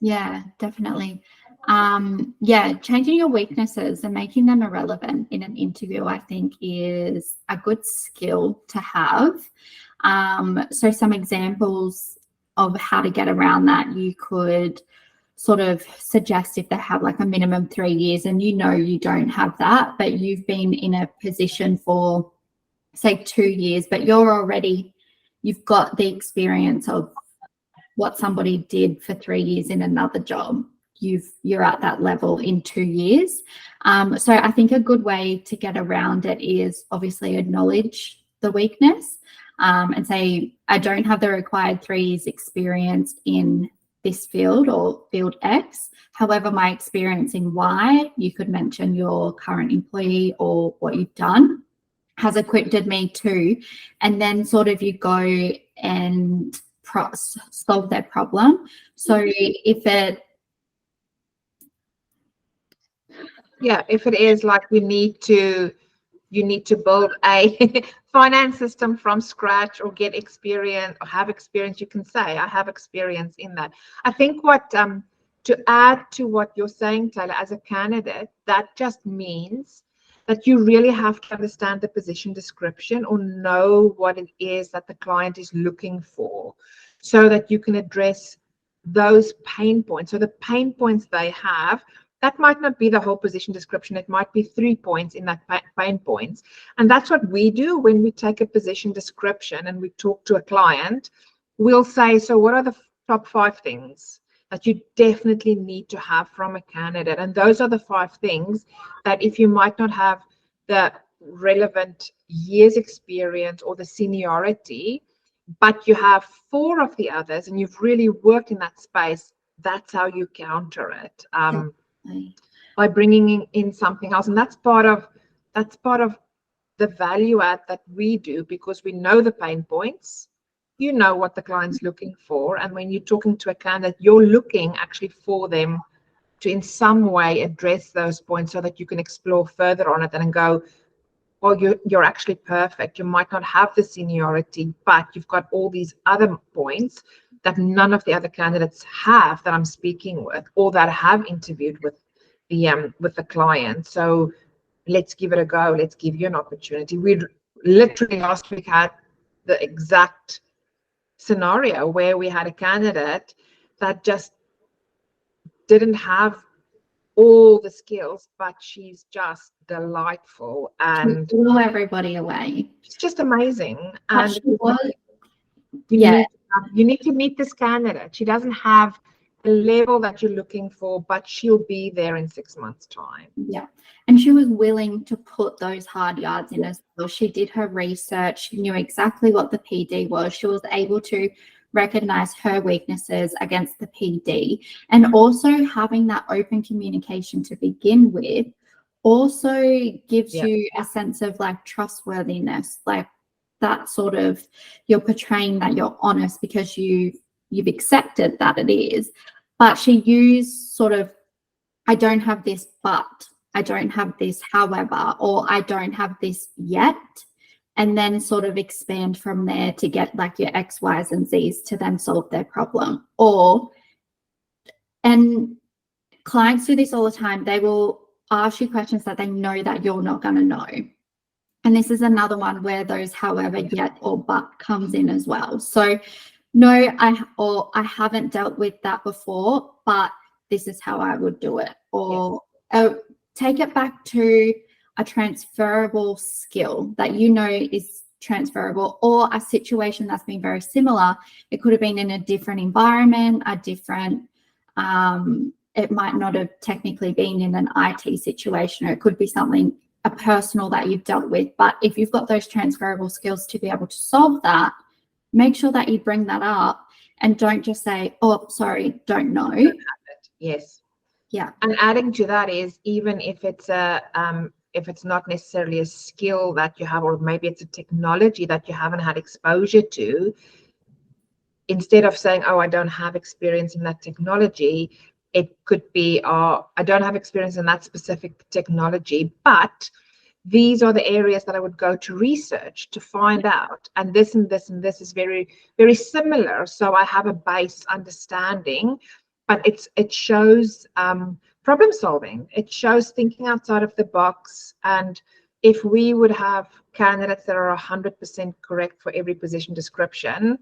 Yeah, definitely. Yeah, changing your weaknesses and making them irrelevant in an interview, I think, is a good skill to have. So some examples of how to get around that, you could sort of suggest if they have like a minimum 3 years and you don't have that, but you've been in a position for, say, 2 years, but you've got the experience of what somebody did for 3 years in another job. You're at that level in 2 years. So I think a good way to get around it is obviously acknowledge the weakness, and say, I don't have the required 3 years experience in this field or field X. However, my experience in Y, you could mention your current employee or what you've done, has equipped me to, and then sort of you go and solve their problem. So if it is like you need to build a finance system from scratch or get experience or have experience, you can say, I have experience in that. I think what to add to what you're saying, Tayla, as a candidate, that just means that you really have to understand the position description or know what it is that the client is looking for, so that you can address those pain points. So the pain points they have, that might not be the whole position description. It might be 3 points in that pain points. And that's what we do when we take a position description and we talk to a client. We'll say, so what are the top 5 things that you definitely need to have from a candidate? And those are the 5 things that if you might not have the relevant years experience or the seniority, but you have 4 of the others and you've really worked in that space, that's how you counter it. By bringing in something else. And that's part of the value add that we do, because we know the pain points, you know what the client's looking for, and when you're talking to a candidate, you're looking actually for them to in some way address those points so that you can explore further on it and go, well, you're actually perfect. You might not have the seniority, but you've got all these other points that none of the other candidates have that I'm speaking with or that have interviewed with the client. So let's give it a go. Let's give you an opportunity. We literally last week had the exact scenario where we had a candidate that just didn't have all the skills, but she's just delightful and blew everybody away. She's just amazing. And you need to meet this candidate. She doesn't have the level that you're looking for, but she'll be there in 6 months' time. Yeah. And she was willing to put those hard yards in as well. She did her research. She knew exactly what the PD was. She was able to recognize her weaknesses against the PD. And also having that open communication to begin with also gives you a sense of like trustworthiness, like that sort of, you're portraying that you're honest because you've accepted that it is. But she used sort of, I don't have this, but I don't have this, however, or I don't have this yet, and then sort of expand from there to get like your X, Y's, and Z's to then solve their problem. And clients do this all the time. They will ask you questions that they know that you're not going to know. And this is another one where those however, yet, or but comes in as well. So no, I haven't dealt with that before, but this is how I would do it. Or take it back to a transferable skill that you know is transferable, or a situation that's been very similar. It could have been in a different environment, it might not have technically been in an IT situation, or it could be something, a personal that you've dealt with. But if you've got those transferable skills to be able to solve that, make sure that you bring that up and don't just say, oh, sorry, don't know. Yes. Yeah. And adding to that is, even if it's not necessarily a skill that you have, or maybe it's a technology that you haven't had exposure to, instead of saying, oh, I don't have experience in that technology, it could be, oh, I don't have experience in that specific technology, but these are the areas that I would go to research to find out. And this and this and this is very, very similar. So I have a base understanding. but it shows problem solving. It shows thinking outside of the box. And if we would have candidates that are 100% correct for every position description,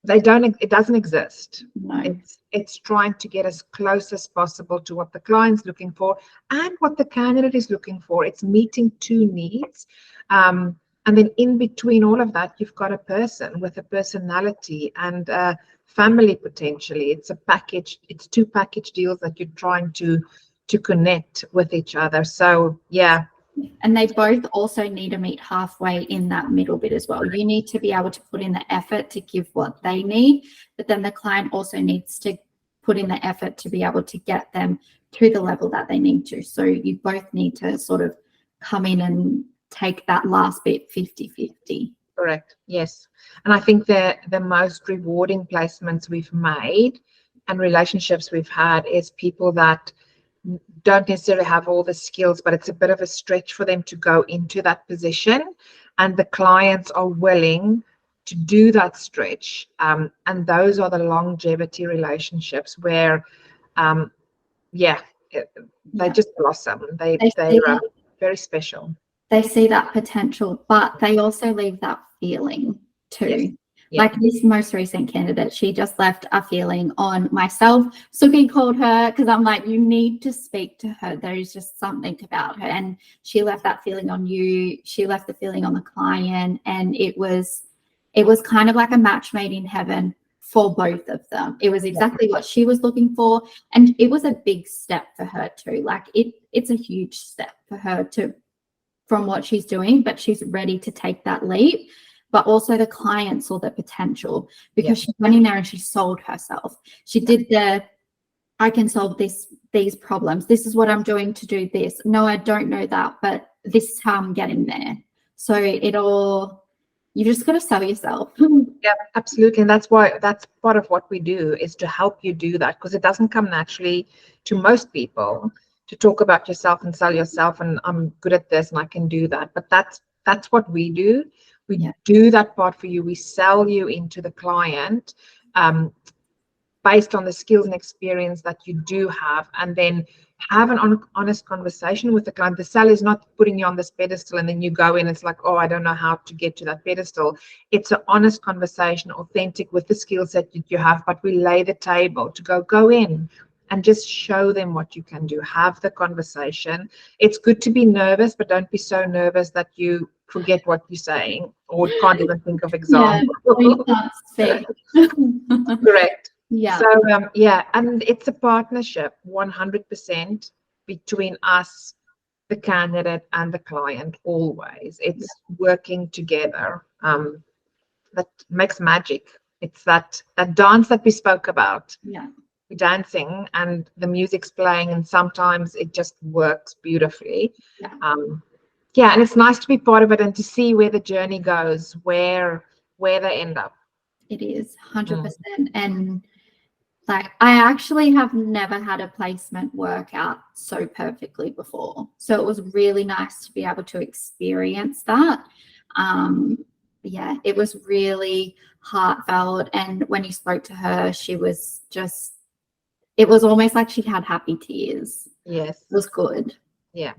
it doesn't exist. No. It's trying to get as close as possible to what the client's looking for and what the candidate is looking for. It's meeting two needs. And then in between all of that, you've got a person with a personality and a family potentially. It's a package. It's two package deals that you're trying to connect with each other. So yeah. And they both also need to meet halfway in that middle bit as well. You need to be able to put in the effort to give what they need, but then the client also needs to put in the effort to be able to get them to the level that they need to. So you both need to sort of come in and take that last bit 50-50. Correct. Yes. And I think the most rewarding placements we've made and relationships we've had is people that don't necessarily have all the skills, but it's a bit of a stretch for them to go into that position. And the clients are willing to do that stretch. And those are the longevity relationships where, they just blossom. They're very special. They see that potential, but they also leave that feeling too. Yes. Yeah. Like this most recent candidate, she just left a feeling on myself. Suki called her because I'm like, you need to speak to her. There is just something about her. And she left that feeling on you. She left the feeling on the client. And it was kind of like a match made in heaven for both of them. It was exactly what she was looking for. And it was a big step for her too. Like it's a huge step for her from what she's doing, but she's ready to take that leap. But also the client saw the potential because she went in there and she sold herself. She did I can solve these problems. This is what I'm doing to do this. No, I don't know that, but this is how I'm getting there. So you just got to sell yourself. Yeah, absolutely. And that's part of what we do, is to help you do that, because it doesn't come naturally to most people to talk about yourself and sell yourself. And I'm good at this and I can do that. But that's what we do. We do that part for you. We sell you into the client based on the skills and experience that you do have, and then have an honest conversation with the client. The seller is not putting you on this pedestal and then you go in, it's like, oh, I don't know how to get to that pedestal. It's an honest conversation, authentic, with the skill set that you have, but we lay the table to go in and just show them what you can do. Have the conversation. It's good to be nervous, but don't be so nervous that you forget what you're saying or can't even think of examples. Correct. Yeah. So and it's a partnership 100% between us, the candidate, and the client. Always, it's working together. That makes magic. It's that dance that we spoke about. Yeah. We're dancing and the music's playing, and sometimes it just works beautifully. And it's nice to be part of it and to see where the journey goes, where they end up. It is 100%. And like, I actually have never had a placement work out so perfectly before. So it was really nice to be able to experience that. It was really heartfelt. And when you spoke to her, she was just, it was almost like she had happy tears. Yes. It was good. Yeah.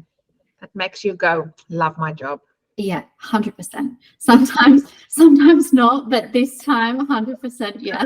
That makes you go, love my job. Yeah, 100%. Sometimes not, but this time 100%, yeah.